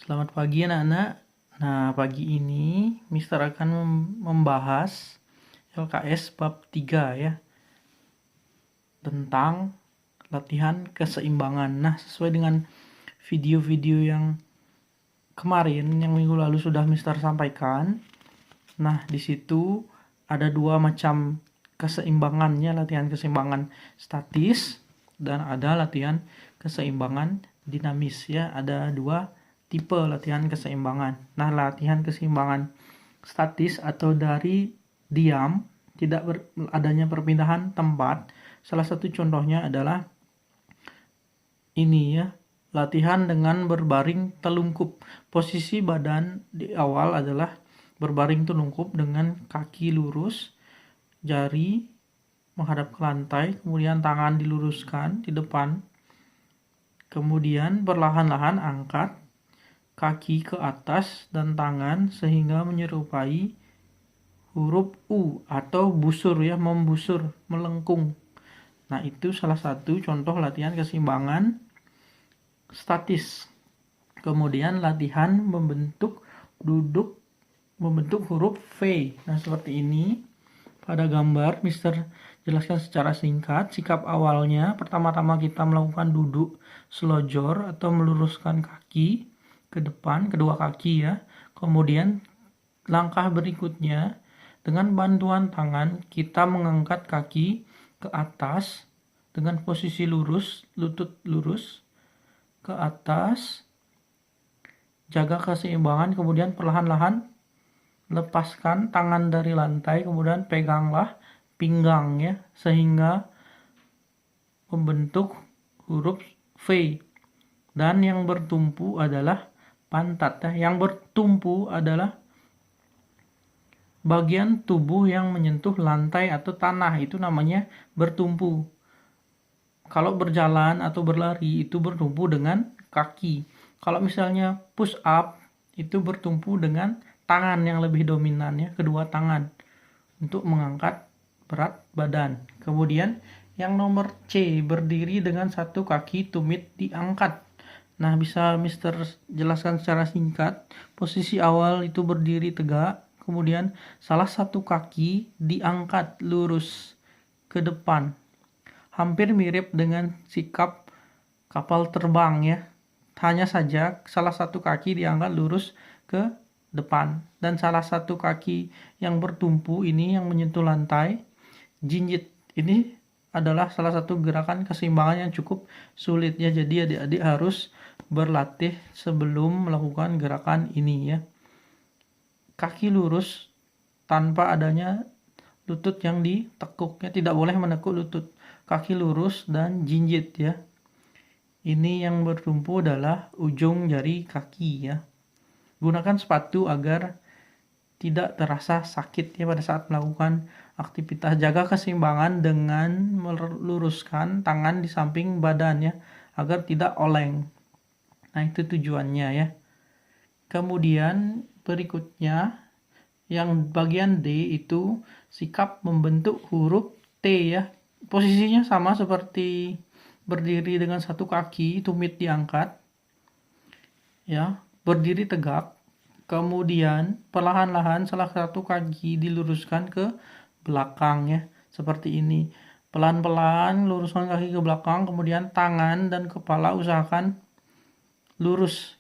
Selamat pagi anak-anak. Nah, pagi ini Mister akan membahas LKS bab 3 ya, tentang latihan keseimbangan. Nah, sesuai dengan video-video yang kemarin, yang minggu lalu sudah Mister sampaikan. Nah, di situ ada dua macam keseimbangannya, latihan keseimbangan statis dan ada latihan keseimbangan dinamis ya. Ada dua tipe latihan keseimbangan. Nah, latihan keseimbangan statis atau dari diam, tidak adanya perpindahan tempat. Salah satu contohnya adalah ini ya, latihan dengan berbaring telungkup. Posisi badan di awal adalah berbaring telungkup dengan kaki lurus, jari menghadap ke lantai, kemudian tangan diluruskan di depan, kemudian perlahan-lahan angkat kaki ke atas dan tangan sehingga menyerupai huruf U atau busur ya, membusur, melengkung. Nah, itu salah satu contoh latihan keseimbangan statis. Kemudian latihan membentuk duduk, membentuk huruf V. Nah, seperti ini. Pada gambar, Mister jelaskan secara singkat. Sikap awalnya, pertama-tama kita melakukan duduk selojor atau meluruskan kaki ke depan, kedua kaki ya. Kemudian langkah berikutnya, dengan bantuan tangan, kita mengangkat kaki ke atas dengan posisi lurus, lutut lurus ke atas, jaga keseimbangan, kemudian perlahan-lahan lepaskan tangan dari lantai, kemudian peganglah pinggang ya, sehingga membentuk huruf V. Dan yang bertumpu adalah pantat ya. Yang bertumpu adalah bagian tubuh yang menyentuh lantai atau tanah, itu namanya bertumpu. Kalau berjalan atau berlari itu bertumpu dengan kaki. Kalau misalnya push up itu bertumpu dengan tangan yang lebih dominan ya, kedua tangan untuk mengangkat berat badan. Kemudian yang nomor C, berdiri dengan satu kaki tumit diangkat. Nah, bisa Mister jelaskan secara singkat. Posisi awal itu berdiri tegak, kemudian salah satu kaki diangkat lurus ke depan. Hampir mirip dengan sikap kapal terbang ya. Hanya saja salah satu kaki diangkat lurus ke depan dan salah satu kaki yang bertumpu ini yang menyentuh lantai, jinjit. Ini adalah salah satu gerakan keseimbangan yang cukup sulit ya. Jadi adik-adik harus berlatih sebelum melakukan gerakan ini ya. Kaki lurus tanpa adanya lutut yang ditekuk ya, tidak boleh menekuk lutut. Kaki lurus dan jinjit ya. Ini yang bertumpu adalah ujung jari kaki ya. Gunakan sepatu agar tidak terasa sakit ya pada saat melakukan aktivitas. Jaga keseimbangan dengan meluruskan tangan di samping badan ya, agar tidak oleng. Nah, itu tujuannya ya. Kemudian berikutnya yang bagian D itu sikap membentuk huruf T ya. Posisinya sama seperti berdiri dengan satu kaki, tumit diangkat. Ya, berdiri tegak. Kemudian perlahan-lahan salah satu kaki diluruskan ke belakang ya, seperti ini. Pelan-pelan luruskan kaki ke belakang, kemudian tangan dan kepala usahakan lurus.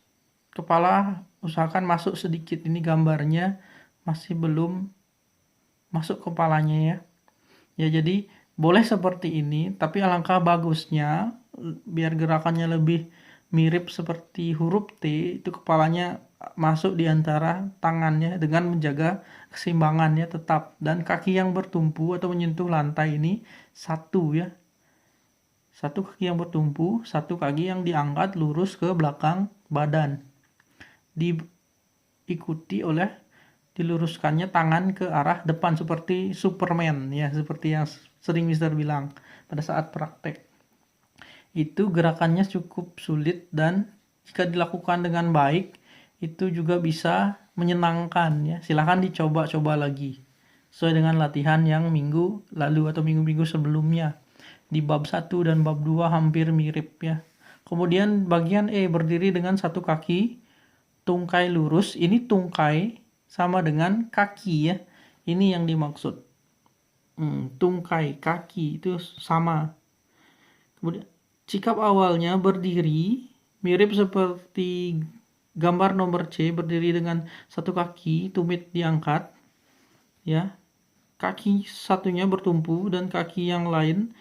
Kepala usahakan masuk sedikit. Ini gambarnya masih belum masuk kepalanya ya. Ya, jadi boleh seperti ini, tapi alangkah bagusnya biar gerakannya lebih mirip seperti huruf T, itu kepalanya masuk di antara tangannya dengan menjaga keseimbangannya tetap, dan kaki yang bertumpu atau menyentuh lantai ini satu ya. Satu kaki yang bertumpu, satu kaki yang diangkat lurus ke belakang badan. Diikuti oleh diluruskannya tangan ke arah depan seperti Superman ya, seperti yang sering Mister bilang pada saat praktek. Itu gerakannya cukup sulit dan jika dilakukan dengan baik itu juga bisa menyenangkan ya. Silahkan dicoba-coba lagi sesuai dengan latihan yang minggu lalu atau minggu-minggu sebelumnya. Di bab 1 dan bab 2 hampir mirip ya. Kemudian bagian E, berdiri dengan satu kaki tungkai lurus, ini tungkai sama dengan kaki ya. Ini yang dimaksud. Tungkai, kaki itu sama. Kemudian sikap awalnya berdiri, mirip seperti gambar nomor C, berdiri dengan satu kaki, tumit diangkat. Ya. Kaki satunya bertumpu dan kaki yang lain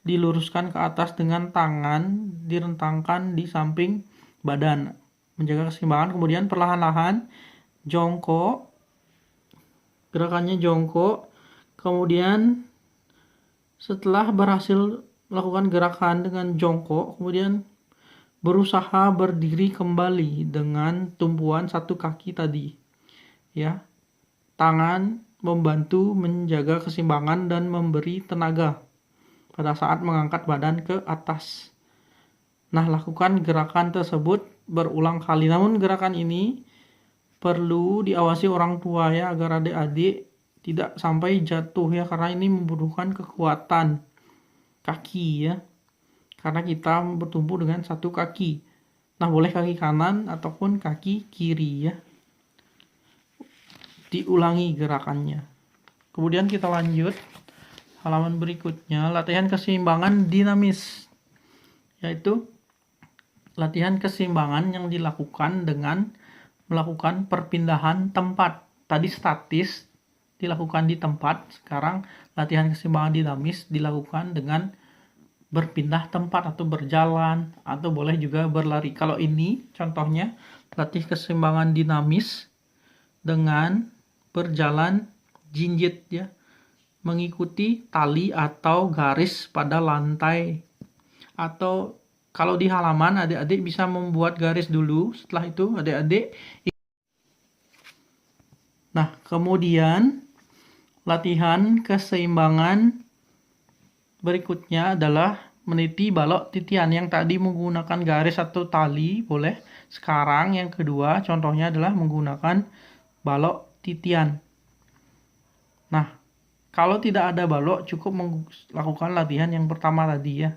diluruskan ke atas dengan tangan direntangkan di samping badan. Menjaga keseimbangan, kemudian perlahan-lahan jongkok, gerakannya jongkok, kemudian setelah berhasil melakukan gerakan dengan jongkok, kemudian berusaha berdiri kembali dengan tumpuan satu kaki tadi. Ya, tangan membantu menjaga keseimbangan dan memberi tenaga pada saat mengangkat badan ke atas. Nah, lakukan gerakan tersebut berulang kali. Namun gerakan ini perlu diawasi orang tua ya, agar adik-adik tidak sampai jatuh ya, karena ini membutuhkan kekuatan kaki ya. Karena kita bertumpu dengan satu kaki. Nah, boleh kaki kanan ataupun kaki kiri ya. Diulangi gerakannya. Kemudian kita lanjut halaman berikutnya, latihan keseimbangan dinamis, yaitu latihan keseimbangan yang dilakukan dengan melakukan perpindahan tempat. Tadi statis dilakukan di tempat, sekarang latihan keseimbangan dinamis dilakukan dengan berpindah tempat atau berjalan, atau boleh juga berlari. Kalau ini contohnya latih keseimbangan dinamis dengan berjalan jinjit ya, mengikuti tali atau garis pada lantai, atau kalau di halaman adik-adik bisa membuat garis dulu, setelah itu adik-adik. Nah, kemudian latihan keseimbangan berikutnya adalah meniti balok titian. Yang tadi menggunakan garis atau tali boleh. Sekarang yang kedua contohnya adalah menggunakan balok titian. Nah, kalau tidak ada balok cukup melakukan latihan yang pertama tadi ya.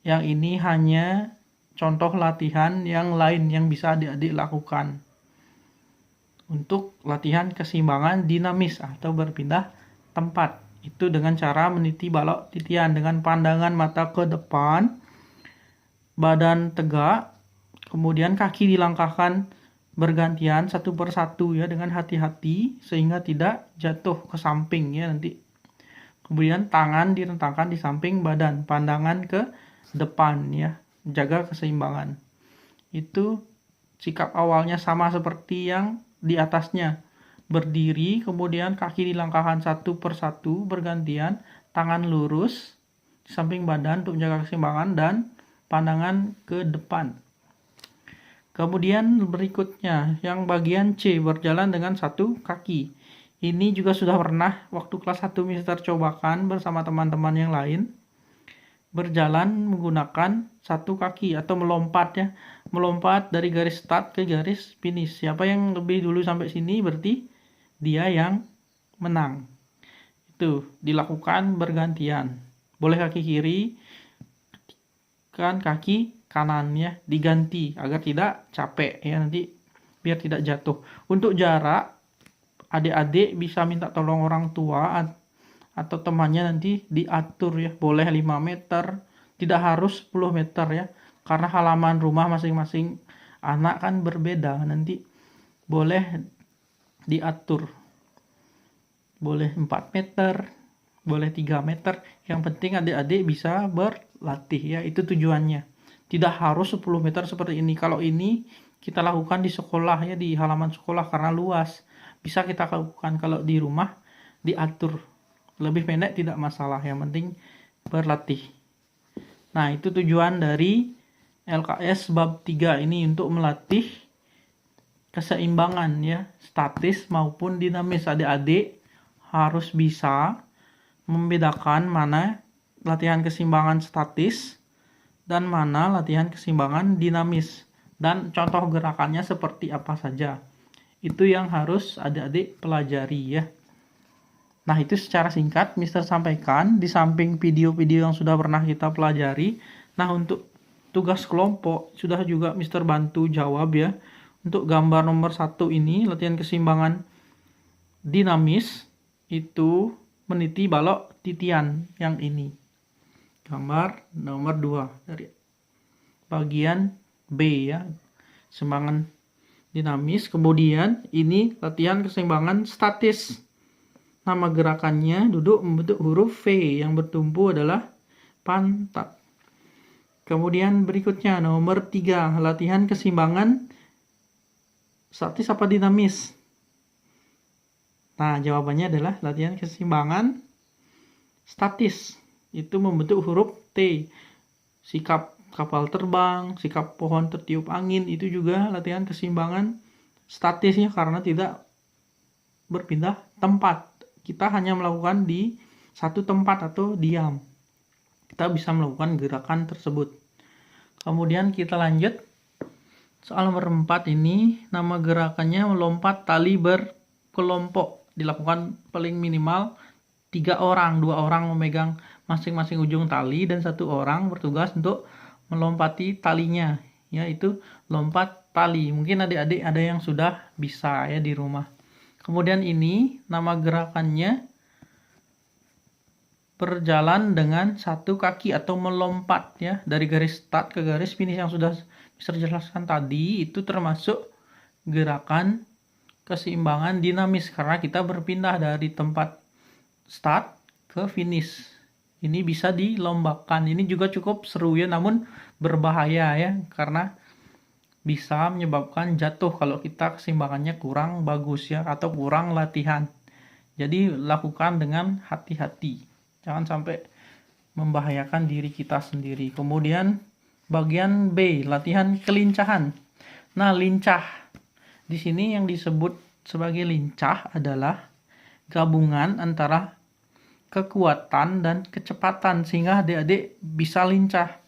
Yang ini hanya contoh latihan yang lain yang bisa adik-adik lakukan untuk latihan keseimbangan dinamis atau berpindah tempat. Itu dengan cara meniti balok titian dengan pandangan mata ke depan, badan tegak, kemudian kaki dilangkahkan bergantian satu persatu ya, dengan hati-hati sehingga tidak jatuh ke samping ya nanti. Kemudian tangan direntangkan di samping badan, pandangan ke depan ya, jaga keseimbangan. Itu sikap awalnya sama seperti yang di atasnya. Berdiri, kemudian kaki dilangkahkan satu persatu bergantian, tangan lurus di samping badan untuk menjaga keseimbangan dan pandangan ke depan. Kemudian berikutnya yang bagian C, berjalan dengan satu kaki. Ini juga sudah pernah waktu kelas 1 Mister cobakan bersama teman-teman yang lain. Berjalan menggunakan satu kaki atau melompat ya. Melompat dari garis start ke garis finish. Siapa yang lebih dulu sampai sini berarti dia yang menang. Itu dilakukan bergantian. Boleh kaki kiri, kan kaki kanan ya, diganti agar tidak capek ya, nanti biar tidak jatuh. Untuk jarak, adik-adik bisa minta tolong orang tua atau temannya nanti diatur ya. Boleh 5 meter, tidak harus 10 meter ya. Karena halaman rumah masing-masing anak kan berbeda, nanti boleh diatur. Boleh 4 meter, boleh 3 meter. Yang penting adik-adik bisa berlatih ya, itu tujuannya. Tidak harus 10 meter seperti ini. Kalau ini kita lakukan di sekolah ya, di halaman sekolah karena luas. Bisa kita lakukan. Kalau di rumah diatur. Lebih pendek tidak masalah, yang penting berlatih. Nah, itu tujuan dari LKS bab 3 ini, untuk melatih keseimbangan ya, statis maupun dinamis. Adik-adik harus bisa membedakan mana latihan keseimbangan statis dan mana latihan keseimbangan dinamis, dan contoh gerakannya seperti apa saja. Itu yang harus adik-adik pelajari ya. Nah, itu secara singkat Mister sampaikan di samping video-video yang sudah pernah kita pelajari. Nah, untuk tugas kelompok sudah juga Mister bantu jawab ya. untuk gambar nomor 1 ini, latihan keseimbangan dinamis, itu meniti balok titian yang ini. Gambar nomor 2 dari bagian B ya, keseimbangan dinamis. Kemudian ini latihan keseimbangan statis. Nama gerakannya duduk membentuk huruf V, yang bertumpu adalah pantat. Kemudian berikutnya nomor 3, latihan keseimbangan statis apa dinamis? Nah, jawabannya adalah latihan keseimbangan statis. Itu membentuk huruf T. Sikap kapal terbang, sikap pohon tertiup angin, itu juga latihan keseimbangan statisnya karena tidak berpindah tempat. Kita hanya melakukan di satu tempat atau diam. Kita bisa melakukan gerakan tersebut. Kemudian kita lanjut. Soal nomor 4 ini, nama gerakannya melompat tali berkelompok. Dilakukan paling minimal 3 orang. 2 orang memegang masing-masing ujung tali dan 1 orang bertugas untuk melompati talinya. Yaitu lompat tali. Mungkin adik-adik ada yang sudah bisa ya di rumah. Kemudian ini, nama gerakannya berjalan dengan 1 kaki atau melompat ya. Dari garis start ke garis finish yang sudah bisa dijelaskan tadi, itu termasuk gerakan keseimbangan dinamis karena kita berpindah dari tempat start ke finish. Ini bisa dilombakan. Ini juga cukup seru ya, namun berbahaya ya karena bisa menyebabkan jatuh kalau kita keseimbangannya kurang bagus ya atau kurang latihan. Jadi lakukan dengan hati-hati. Jangan sampai membahayakan diri kita sendiri. Kemudian bagian B, latihan kelincahan. Nah, lincah. Di sini yang disebut sebagai lincah adalah gabungan antara kekuatan dan kecepatan sehingga adik-adik bisa lincah.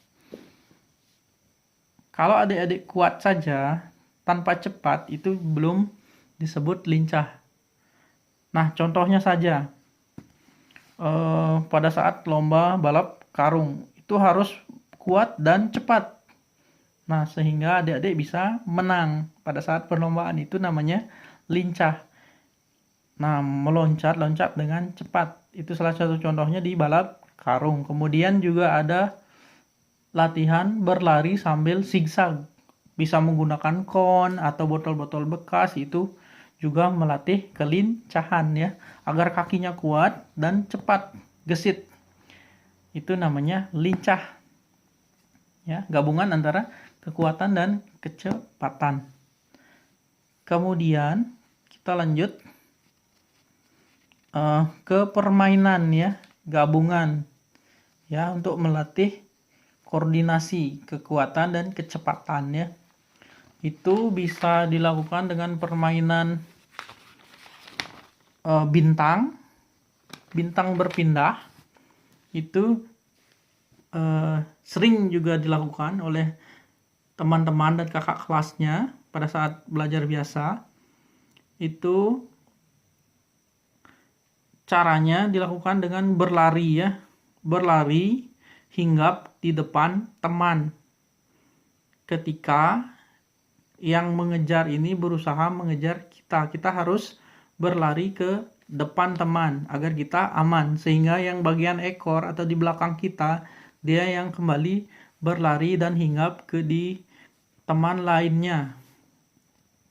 Kalau adik-adik kuat saja tanpa cepat itu belum disebut lincah. Nah, contohnya saja. Pada saat lomba balap karung itu harus kuat dan cepat. Nah, sehingga adik-adik bisa menang pada saat perlombaan, itu namanya lincah. Nah, meloncat dengan cepat. Itu salah satu contohnya di balap karung. Kemudian juga ada latihan berlari sambil zigzag. Bisa menggunakan kon atau botol-botol bekas, itu juga melatih kelincahan ya, agar kakinya kuat dan cepat gesit. Itu namanya lincah. Ya, gabungan antara kekuatan dan kecepatan. Kemudian kita lanjut ke permainan ya, gabungan ya untuk melatih koordinasi, kekuatan dan kecepatan ya. Itu bisa dilakukan dengan permainan bintang berpindah. Itu sering juga dilakukan oleh teman-teman dan kakak kelasnya pada saat belajar biasa. Itu caranya dilakukan dengan berlari ya. Berlari hinggap di depan teman. Ketika yang mengejar ini berusaha mengejar kita, kita harus berlari ke depan teman agar kita aman, sehingga yang bagian ekor atau di belakang kita dia yang kembali berlari dan hinggap ke di teman lainnya.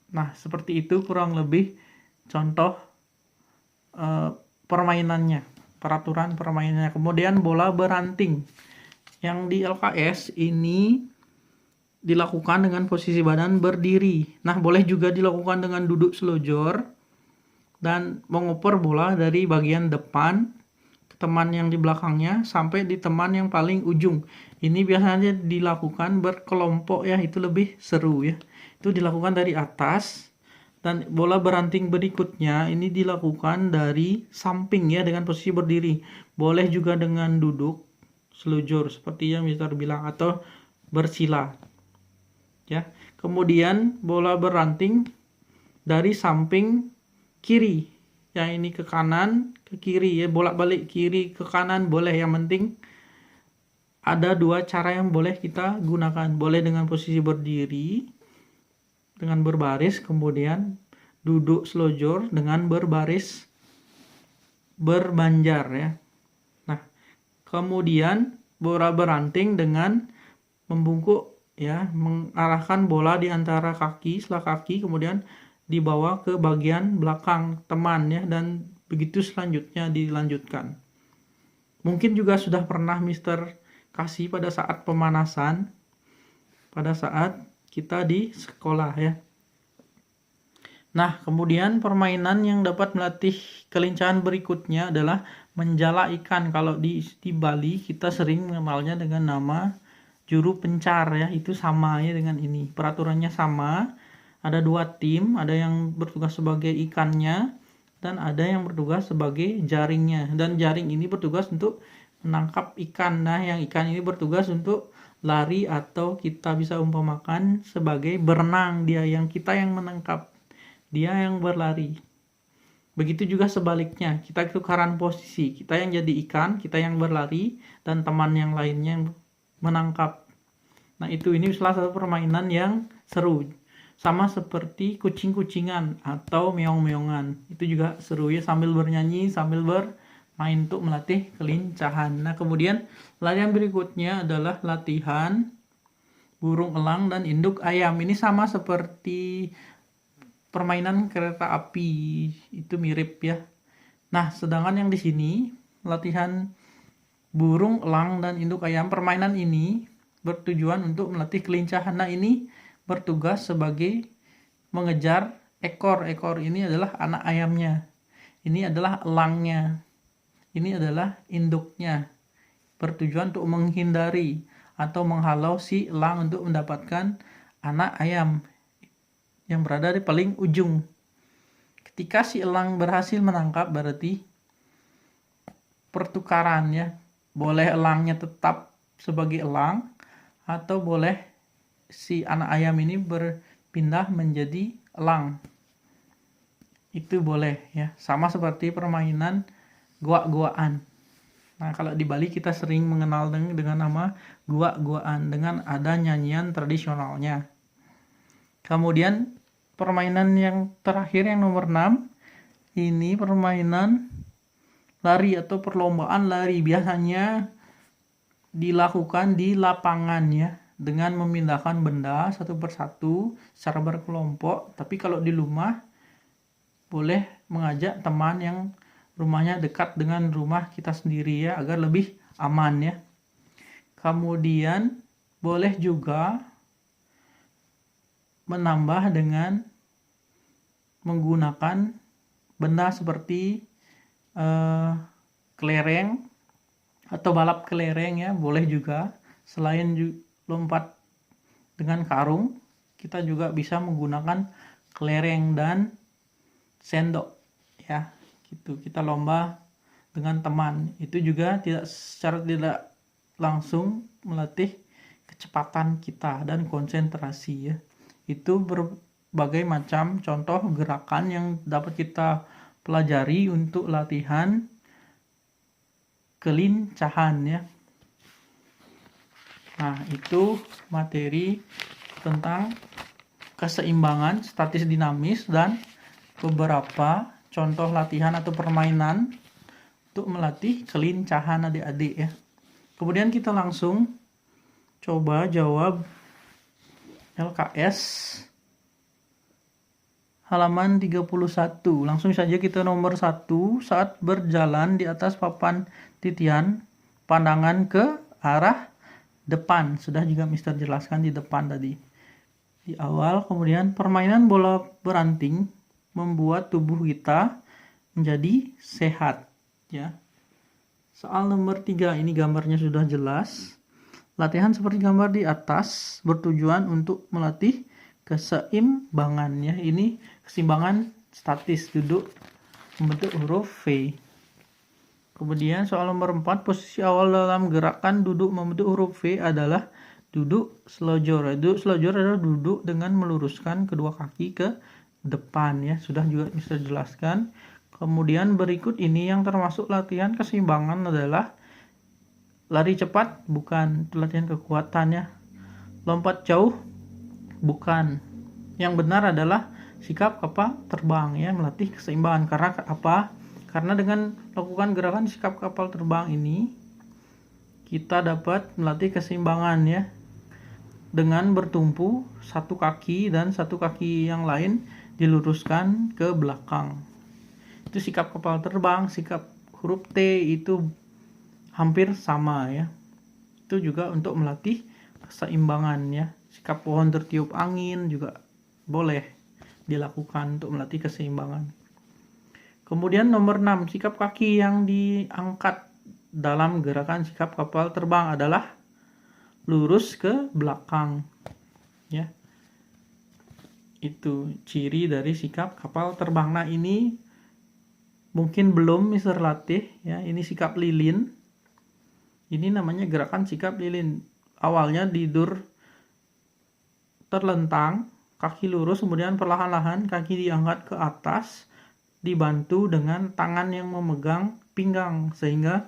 Nah, seperti itu kurang lebih contoh permainannya, peraturan permainannya. Kemudian bola beranting. Yang di LKS ini dilakukan dengan posisi badan berdiri. Nah, boleh juga dilakukan dengan duduk selojor dan mengoper bola dari bagian depan teman yang di belakangnya sampai di teman yang paling ujung. Ini biasanya dilakukan berkelompok ya, itu lebih seru ya. Itu dilakukan dari atas, dan bola beranting berikutnya ini dilakukan dari samping ya dengan posisi berdiri. Boleh juga dengan duduk selujur seperti yang Mister bilang atau bersila. Ya. Kemudian bola beranting dari samping kiri. Yang ini ke kanan, ke kiri ya, bolak-balik kiri ke kanan boleh, yang penting ada 2 cara yang boleh kita gunakan. Boleh dengan posisi berdiri dengan berbaris, kemudian duduk selojor dengan berbaris berbanjar ya. Nah, kemudian bola beranting dengan membungkuk ya, mengarahkan bola di antara kaki, setelah kaki, kemudian dibawa ke bagian belakang teman ya, dan begitu selanjutnya dilanjutkan. Mungkin juga sudah pernah Mister kasih pada saat pemanasan, pada saat kita di sekolah ya. Nah, kemudian permainan yang dapat melatih kelincahan berikutnya adalah menjala ikan. Kalau di Bali kita sering mengenalnya dengan nama juru pencar ya, itu sama ya dengan ini. Peraturannya sama, ada 2 tim, ada yang bertugas sebagai ikannya dan ada yang bertugas sebagai jaringnya. Dan jaring ini bertugas untuk menangkap ikan. Nah, yang ikan ini bertugas untuk lari atau kita bisa umpamakan sebagai berenang, kita yang menangkap, dia yang berlari. Begitu juga sebaliknya, kita tukaran posisi, kita yang jadi ikan, kita yang berlari, dan teman yang lainnya yang menangkap. Nah, ini salah satu permainan yang seru. Sama seperti kucing-kucingan atau meong-meongan. Itu juga seru ya, sambil bernyanyi, sambil bermain untuk melatih kelincahan. Nah, kemudian latihan berikutnya adalah latihan burung elang dan induk ayam. Ini sama seperti permainan kereta api, itu mirip ya. Nah, sedangkan yang di sini latihan burung elang dan induk ayam, permainan ini bertujuan untuk melatih kelincahan. Nah, ini bertugas sebagai mengejar ekor. Ekor ini adalah anak ayamnya. Ini adalah elangnya. Ini adalah induknya. Bertujuan untuk menghindari atau menghalau si elang untuk mendapatkan anak ayam yang berada di paling ujung. Ketika si elang berhasil menangkap, berarti pertukaran ya. Boleh elangnya tetap sebagai elang, atau boleh si anak ayam ini berpindah menjadi elang. Itu boleh ya. Sama seperti permainan gua-guaan. Nah, kalau di Bali kita sering mengenal dengan nama gua-guaan, dengan ada nyanyian tradisionalnya. Kemudian permainan yang terakhir yang nomor 6, ini permainan lari atau perlombaan lari. Biasanya dilakukan di lapangan ya, dengan memindahkan benda satu persatu secara berkelompok. Tapi kalau di rumah boleh mengajak teman yang rumahnya dekat dengan rumah kita sendiri ya, agar lebih aman ya. Kemudian boleh juga menambah dengan menggunakan benda seperti kelereng atau balap kelereng ya, boleh juga. Selain lompat dengan karung, kita juga bisa menggunakan kelereng dan sendok ya, gitu. Kita lomba dengan teman, itu juga secara tidak langsung melatih kecepatan kita dan konsentrasi ya. Itu berbagai macam contoh gerakan yang dapat kita pelajari untuk latihan kelincahan ya. Nah, itu materi tentang keseimbangan statis dinamis dan beberapa contoh latihan atau permainan untuk melatih kelincahan adik-adik ya. Kemudian kita langsung coba jawab LKS halaman 31. Langsung saja kita nomor 1. Saat berjalan di atas papan titian, pandangan ke arah depan. Sudah juga Mister jelaskan di depan tadi, di awal. Kemudian permainan bola beranting membuat tubuh kita menjadi sehat ya. Soal nomor 3, ini gambarnya sudah jelas. Latihan seperti gambar di atas bertujuan untuk melatih keseimbangan ya. Ini keseimbangan statis, duduk membentuk huruf V. Kemudian soal nomor 4, posisi awal dalam gerakan duduk membentuk huruf V adalah duduk selojor. Duduk selojor adalah duduk dengan meluruskan kedua kaki ke depan ya. Sudah juga bisa jelaskan. Kemudian berikut ini yang termasuk latihan keseimbangan adalah lari cepat, bukan. Itu latihan kekuatan ya. Lompat jauh, bukan. Yang benar adalah sikap kapal terbang ya, melatih keseimbangan. Karena apa? Karena dengan melakukan gerakan sikap kapal terbang ini kita dapat melatih keseimbangan ya, dengan bertumpu satu kaki dan satu kaki yang lain diluruskan ke belakang. Itu sikap kapal terbang. Sikap huruf T itu hampir sama ya. Itu juga untuk melatih keseimbangan ya. Sikap pohon tertiup angin juga boleh dilakukan untuk melatih keseimbangan. Kemudian nomor 6, sikap kaki yang diangkat dalam gerakan sikap kapal terbang adalah lurus ke belakang ya. Itu ciri dari sikap kapal terbang. Nah, ini mungkin belum Mister latih ya. Ini sikap lilin. Ini namanya gerakan sikap lilin. Awalnya tidur terlentang, kaki lurus, kemudian perlahan-lahan kaki diangkat ke atas, dibantu dengan tangan yang memegang pinggang sehingga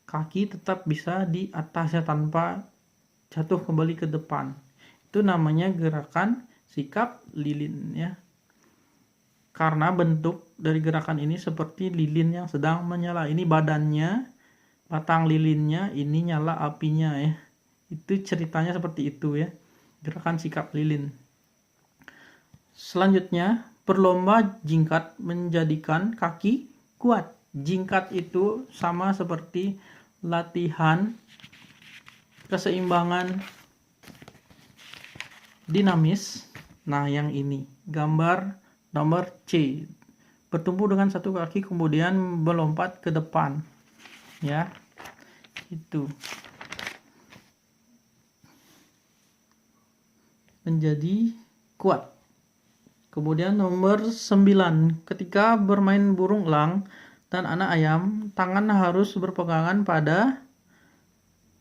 kaki tetap bisa di atasnya tanpa jatuh kembali ke depan. Itu namanya gerakan sikap lilin ya. Karena bentuk dari gerakan ini seperti lilin yang sedang menyala. Ini badannya, batang lilinnya, ini nyala apinya ya. Itu ceritanya seperti itu ya. Gerakan sikap lilin. Selanjutnya, berlomba jingkat menjadikan kaki kuat. Jingkat itu sama seperti latihan keseimbangan dinamis. Nah, yang ini gambar nomor C, bertumpu dengan satu kaki kemudian melompat ke depan ya, itu menjadi kuat. Kemudian nomor 9, ketika bermain burung elang dan anak ayam, tangan harus berpegangan pada,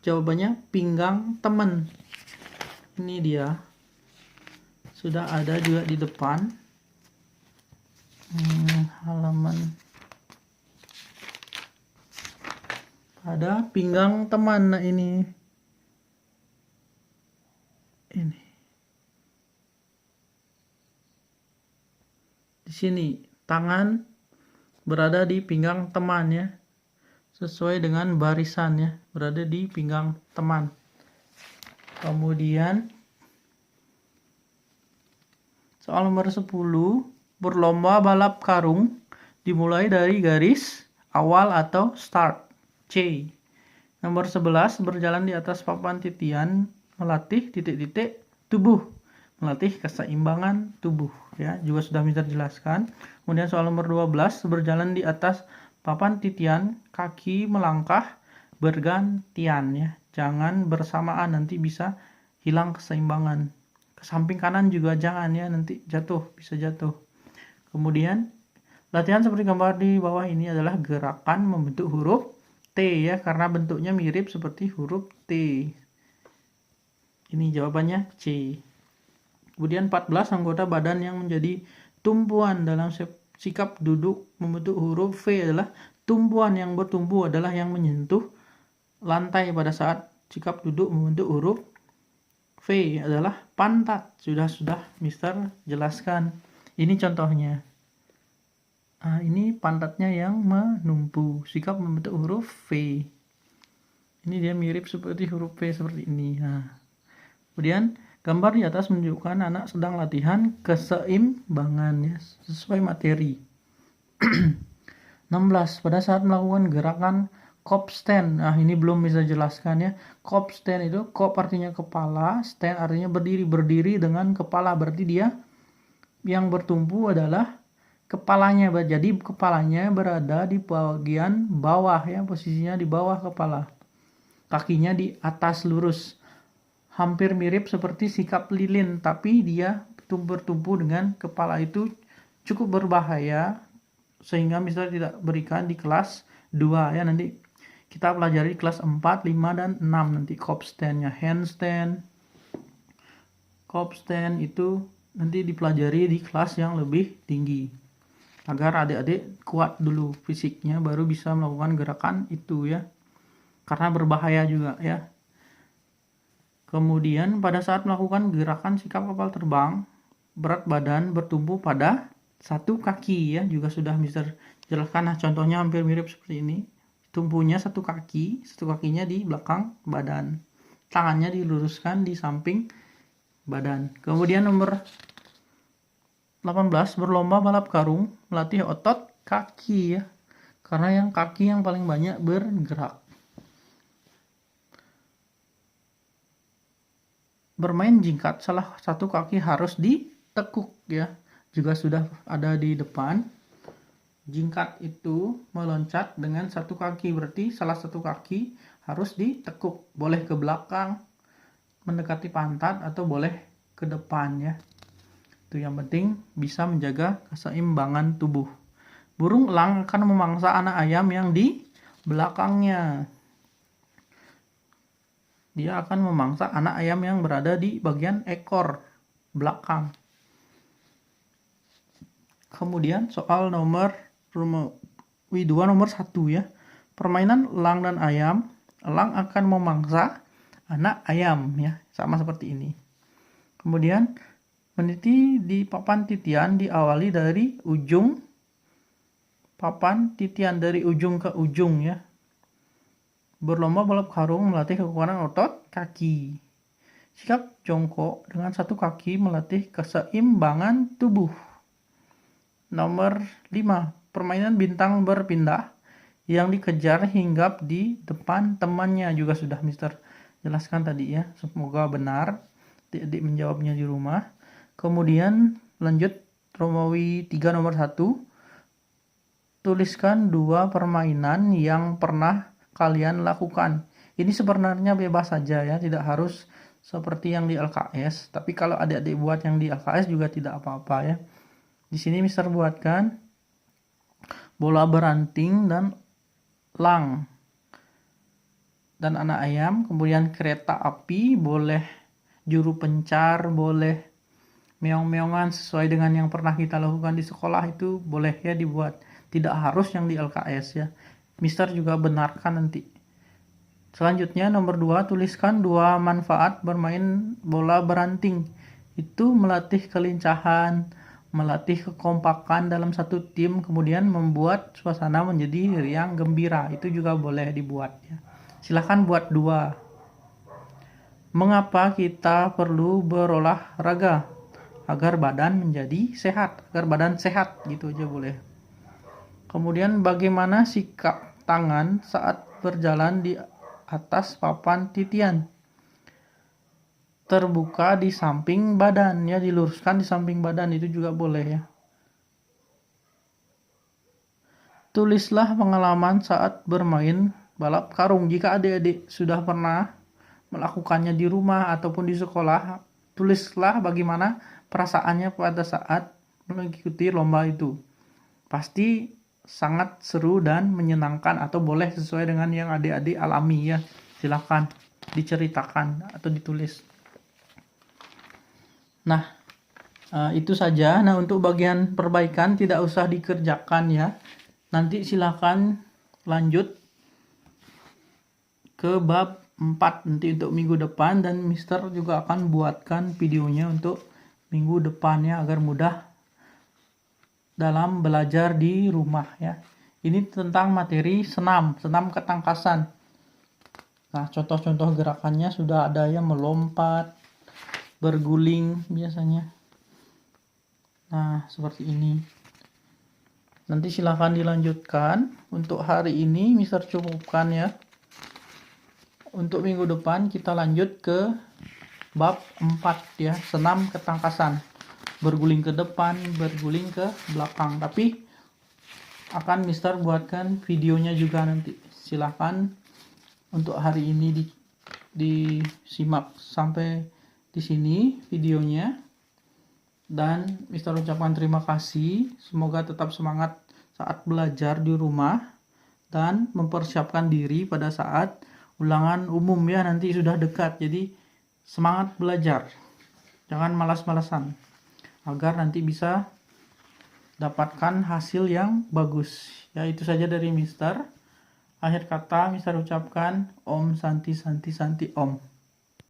jawabannya, pinggang teman. Ini dia, sudah ada juga di depan halaman. Ada pinggang teman. Nah, ini di sini tangan berada di pinggang teman ya, sesuai dengan barisan ya, berada di pinggang teman. Kemudian soal nomor 10, berlomba balap karung dimulai dari garis awal atau start, C. Nomor 11, berjalan di atas papan titian melatih titik-titik tubuh, melatih keseimbangan tubuh ya, juga sudah bisa dijelaskan. Kemudian soal nomor 12, berjalan di atas papan titian, kaki melangkah bergantian ya, jangan bersamaan, nanti bisa hilang keseimbangan. Ke samping kanan juga jangan ya, nanti jatuh, bisa jatuh. Kemudian latihan seperti gambar di bawah ini adalah gerakan membentuk huruf T ya, karena bentuknya mirip seperti huruf T. Ini jawabannya C. Kemudian 14, anggota badan yang menjadi tumpuan dalam sikap duduk membentuk huruf V adalah tumpuan yang bertumpu adalah yang menyentuh lantai pada saat sikap duduk membentuk huruf V adalah pantat. Sudah Mister jelaskan. Ini contohnya. Ini pantatnya yang menumpu, sikap membentuk huruf V. Ini dia mirip seperti huruf V seperti ini. Kemudian gambar di atas menunjukkan anak sedang latihan keseimbangan ya, sesuai materi. 16, pada saat melakukan gerakan cop stand. Ini belum bisa jelaskan ya. Cop stand itu, cop artinya kepala, stand artinya berdiri dengan kepala, berarti dia yang bertumpu adalah kepalanya. Jadi kepalanya berada di bagian bawah ya, posisinya di bawah kepala. Kakinya di atas lurus. Hampir mirip seperti sikap lilin, tapi dia bertumpu dengan kepala. Itu cukup berbahaya sehingga misalnya tidak berikan di kelas 2 ya, nanti kita pelajari kelas 4, 5, dan 6 nanti cop stand-nya. Handstand, cop stand itu nanti dipelajari di kelas yang lebih tinggi agar adik-adik kuat dulu fisiknya baru bisa melakukan gerakan itu ya, karena berbahaya juga ya. Kemudian pada saat melakukan gerakan sikap kapal terbang, berat badan bertumpu pada satu kaki ya, juga sudah Mister jelaskan. Nah, contohnya hampir mirip seperti ini. Tumpunya satu kaki, satu kakinya di belakang badan. Tangannya diluruskan di samping badan. Kemudian nomor 18, berlomba balap karung, melatih otot kaki ya. Karena yang kaki yang paling banyak bergerak. Bermain jingkat, salah satu kaki harus ditekuk ya. Juga sudah ada di depan. Jingkat itu meloncat dengan satu kaki, berarti salah satu kaki harus ditekuk. Boleh ke belakang, mendekati pantat, atau boleh ke depan ya. Itu yang penting bisa menjaga keseimbangan tubuh. Burung elang akan memangsa anak ayam yang di belakangnya. Dia akan memangsa anak ayam yang berada di bagian ekor belakang. Kemudian soal nomor 2 nomor 1 ya. Permainan elang dan ayam. Elang akan memangsa anak ayam ya, sama seperti ini. Kemudian meniti di papan titian diawali dari ujung papan titian, dari ujung ke ujung ya. Berlomba balap karung melatih kekuatan otot kaki. Sikap jongkok dengan satu kaki melatih keseimbangan tubuh. Nomor 5, permainan bintang berpindah yang dikejar hinggap di depan temannya, juga sudah Mister jelaskan tadi ya. Semoga benar adik-adik menjawabnya di rumah. Kemudian lanjut Romawi 3 nomor 1. Tuliskan 2 permainan yang pernah kalian lakukan. Ini sebenarnya bebas saja ya, tidak harus seperti yang di LKS. Tapi kalau adik-adik buat yang di LKS juga tidak apa-apa ya. Di sini Mister buatkan bola beranting dan elang dan anak ayam. Kemudian kereta api, boleh juru pencar, boleh meong-meongan sesuai dengan yang pernah kita lakukan di sekolah, itu boleh ya dibuat. Tidak harus yang di LKS ya. Mister juga benarkan nanti. Selanjutnya nomor 2, tuliskan 2 manfaat bermain bola beranting. Itu melatih kelincahan, melatih kekompakan dalam satu tim, kemudian membuat suasana menjadi riang gembira. Itu juga boleh dibuat ya. Silahkan buat 2. Mengapa kita perlu berolahraga? Agar badan menjadi sehat, agar badan sehat, gitu aja boleh. Kemudian bagaimana sikap tangan saat berjalan di atas papan titian? Terbuka di samping badan ya, diluruskan di samping badan, itu juga boleh ya. Tulislah pengalaman saat bermain balap karung. Jika adik-adik sudah pernah melakukannya di rumah ataupun di sekolah, tulislah bagaimana perasaannya pada saat mengikuti lomba itu. Pasti sangat seru dan menyenangkan, atau boleh sesuai dengan yang adik-adik alami ya. Silakan diceritakan atau ditulis. Nah, itu saja. Nah, untuk bagian perbaikan tidak usah dikerjakan ya. Nanti silakan lanjut ke bab 4 nanti untuk minggu depan, dan Mister juga akan buatkan videonya untuk minggu depannya agar mudah dalam belajar di rumah ya. Ini tentang materi senam ketangkasan. Nah, contoh-contoh gerakannya sudah ada ya, melompat, berguling biasanya. Nah, seperti ini. Nanti silahkan dilanjutkan. Untuk hari ini Mister cukupkan ya. Untuk minggu depan kita lanjut ke bab 4 ya, senam ketangkasan. Berguling ke depan, berguling ke belakang. Tapi akan Mister buatkan videonya juga nanti. Silahkan untuk hari ini disimak sampai di sini videonya. Dan Mister ucapkan terima kasih. Semoga tetap semangat saat belajar di rumah dan mempersiapkan diri pada saat ulangan umum ya, nanti sudah dekat. Jadi semangat belajar. Jangan malas-malasan, agar nanti bisa dapatkan hasil yang bagus. Ya, itu saja dari Mister. Akhir kata Mister ucapkan Om Santi Santi Santi Om.